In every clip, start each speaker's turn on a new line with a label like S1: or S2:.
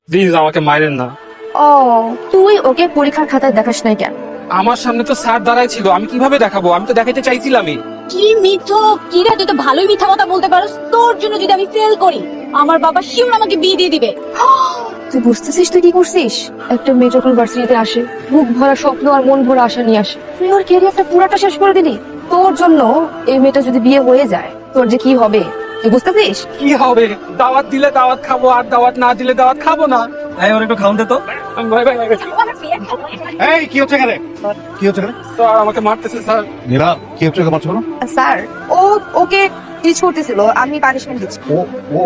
S1: Please আমাকে মাইরেন না।
S2: ও, তুই ওকে পরীক্ষার খাতায় দেখাস নাই কেন?
S1: আমার সামনে তো স্যার দাঁড়ায় ছিল, আমি কিভাবে দেখাবো? আমি তো দেখাইতে চাইছিলামই।
S3: কি মিথ্যা কি রে, তুই তো ভালোই মিথ্যা কথা বলতে পারোস। তোর জন্য যদি আমি ফেল করি, আমার বাবা শিওর আমাকে বিয়ে দিয়ে দিবে।
S2: তুই বুঝতেছিস তুই কি করছিস? একটা মেয়ে যখন ভার্সিটিতে আসে, বুক ভরা স্বপ্ন আর মন ভরা আশা নিয়ে আসে, তুই ওর ক্যারিয়ারটা পুরাটা শেষ করে দিলি। তোর জন্য এই মেয়েটা যদি বিয়ে হয়ে যায়, তোর যে কি হবে তুই বুঝতেছিস?
S1: কি হবে? দাওয়াত দিলে দাওয়াত খাবো, আর দাওয়াত না দিলে দাওয়াত খাবো না।
S4: এই ওর একটু খাওয়ান দে তো।
S1: ভাই ভাই ভাই,
S4: এই কি হচ্ছে এখানে? কি হচ্ছে এখানে?
S1: স্যার আমাকে মারতেছে স্যার।
S4: নীরা কি হচ্ছে এখানে মারছো কেন?
S2: স্যার, ও ওকে টিচ করতেছিল, আমি পানিশমেন্ট দিচ্ছি।
S4: ও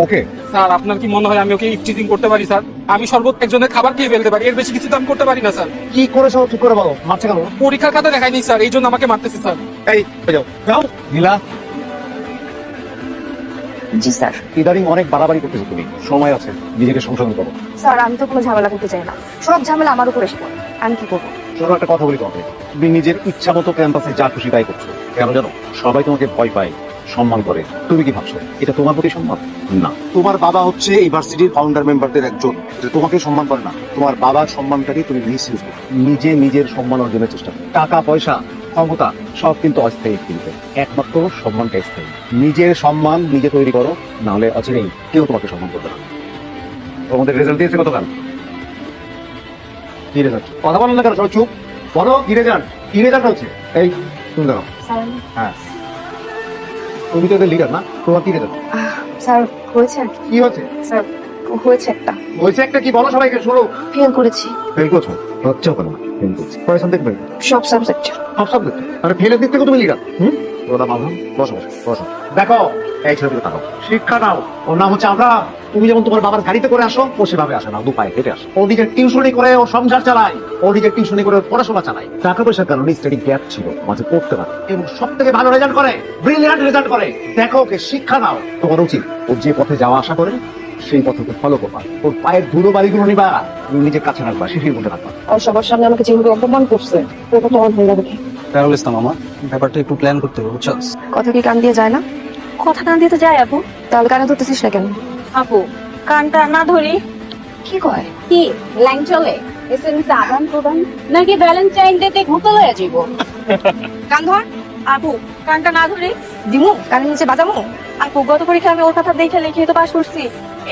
S4: ওকে
S1: স্যার আপনার কি মনে হয় আমি ওকে ইফটিজিং করতে পারি স্যার? আমি সর্বোচ্চ একজনের খাবার খেয়ে ফেলতে পারি, এর বেশি কিছু তো আমি করতে পারি না স্যার।
S4: কি করেছো ঠিক করে বলো, মারছে কেন?
S1: পরীক্ষার খাতা দেখায়নি স্যার, এই জন্য আমাকে মারতেছে স্যার।
S4: এই যাও যাও। নীলা
S2: জি স্যার।
S4: ইদারিং অনেক বাড়াবাড়ি করতেছো তুমি, সময় আছে, নিজেকে সংশোধন করো।
S2: স্যার, আমি তো কোনো ঝামেলা করতে চাই না, সব ঝামেলা আমার উপর এসে পড়ে। আমি কি করবো?
S4: চলো একটা কথা বলি তোমাকে, তুমি নিজের ইচ্ছা মতো ক্যাম্পাসে যা খুশি তাই করছো। কেন জানো? সবাই তোমাকে ভয় পায়, সম্মান করে। তুমি কি ভাবছো এটা তোমার প্রতি সম্মান? না, তোমার বাবা হচ্ছে ইউনিভার্সিটির ফাউন্ডার মেম্বারদের একজন, এটা তোমাকে সম্মান করে না। তোমার বাবার সম্মানটাকে তুমি মিসইউজ করো। নিজে নিজের সম্মান অর্জনের চেষ্টা করো। টাকা পয়সা ক্ষমতা সব কিন্তু অস্থায়ী, কিন্তু একমাত্র সম্মানটা স্থায়ী। নিজের সম্মান নিজে তৈরি করো, নাহলে অচিরেই কেউ তোমাকে সম্মান করবে না। তোমাদের রেজাল্ট দিয়েছে গতকাল? কি রেজাল্ট? কথা বলেন না কেন, সবাই চুপ। বলো কি রেজাল্ট? কি রেজাল্ট হচ্ছে? এই তুমি দেখো।
S2: স্যার,
S4: হ্যাঁ, তুমি তো এদের লিডার না, তোমার কি রেজাল্ট?
S2: স্যার হয়েছে আর কি।
S4: কি হচ্ছে?
S2: স্যার হয়েছে একটা,
S4: হয়েছে একটা কি? বলো সবাইকে, শুনো।
S2: ফেল করেছি
S4: ফেল করছো? হচ্ছেও কেন না? ফেল করছি কয় সাবজেক্ট ফেল?
S2: সব সাবজেক্টে।
S4: সব সাবজেক্ট? মানে ফেলের দিক থেকে তুমি লিডার? ওরা মামুন, বসো বসো বসো। দেখো এই ছেলেটিকে তাকাও, শিক্ষা নাও। ওর নাম হচ্ছে আমরা। তুমি যেমন তোমার বাবার গাড়িতে করে আসো, ও সেভাবে আসে না, দু পায়ে হেঁটে আসে। ও নিজের টিউশনি করে ও সংসার চালায়, ও নিজের টিউশনি করে ওর পড়াশোনা চালায়। টাকা পয়সার কারণে স্টাডি গ্যাপ ছিল, মাঝে পড়তে পারে, এবং সব থেকে ভালো রেজাল্ট করে, ব্রিলিয়ান্ট রেজাল্ট করে। দেখো ওকে, শিক্ষা নাও। তোমার উচিত ওর যে পথে যাওয়া আসা করে সেই পথে ফলো করবা। ওর পায়ের ধুলো বাড়িগুলো নিবা, নিজের কাছে রাখবা, শিশির মধ্যে রাখবা।
S2: আর সবার সামনে আমাকে যেভাবে অপমান করছে, ওটা তো আমার ভালো লাগে না।
S5: তাহলে ইসলাম আমার ব্যাপারটা একটু প্ল্যান করতে হবে, বুঝছো?
S2: কথা কি কান দিয়ে যায় না?
S3: কথা কান দিয়ে তো যায় আপু।
S2: তাহলে কানে ধরতেছিস না কেন?
S3: আপু কানটা না ধরি
S2: কি কয়?
S3: কি লাইন চলে? এসএমএস আদান প্রদান নাকি ভ্যালেন্টাইন ডে তে ঘুরতে লয়ে যাইব?
S2: কান ধর।
S3: আপু কানটা না ধরি
S2: দিমু কানের নিচে বাজামু?
S3: আপু গত পরীক্ষা আমি ওর কথা দেখে লিখে তো পাস করছি,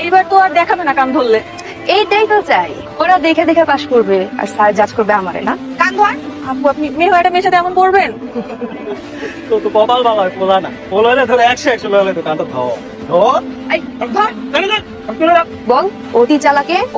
S3: এইবার তো আর দেখাবে না কান ধরলে।
S2: এইটাই তো চাই, ওরা দেখে দেখে পাস করবে আর স্যার জাজ করবে আমারে না। কান ধর।
S3: আপু আপনি মেয়ে হয়ে একটা মেয়ের সাথে এমন করবেন?
S5: তো তো কপাল বাবা পোলা না, পোলা হলে ধরে 100 হলে তো কানটা ধর ধর।
S2: এই ধর। বল অতি চালাকে